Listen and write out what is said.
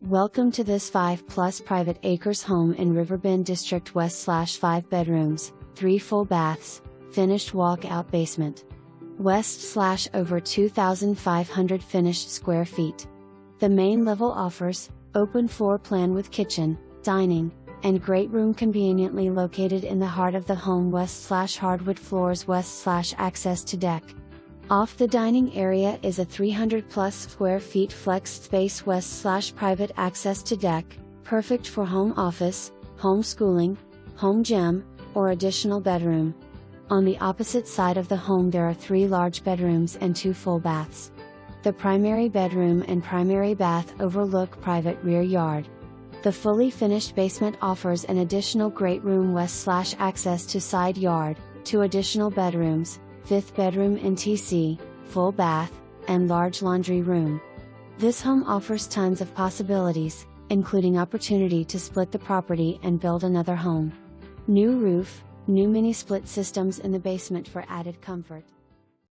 Welcome to this 5+ private acres home in Riverbend District West. 5 bedrooms, 3 full baths, finished walkout basement. West / over 2,500 finished square feet. The main level offers open floor plan with kitchen, dining, and great room conveniently located in the heart of the home. West / hardwood floors. West / access to deck. Off the dining area is a 300+ square feet flexed space. West / private access to deck, perfect for home office, home schooling, home gym, or additional bedroom. On the opposite side of the home there are 3 large bedrooms and 2 full baths. The primary bedroom and primary bath overlook private rear yard. The fully finished basement offers an additional great room. West / access to side yard, 2 additional bedrooms, 5th bedroom NTC, full bath, and large laundry room. This home offers tons of possibilities, including opportunity to split the property and build another home. New roof, new mini split systems in the basement for added comfort.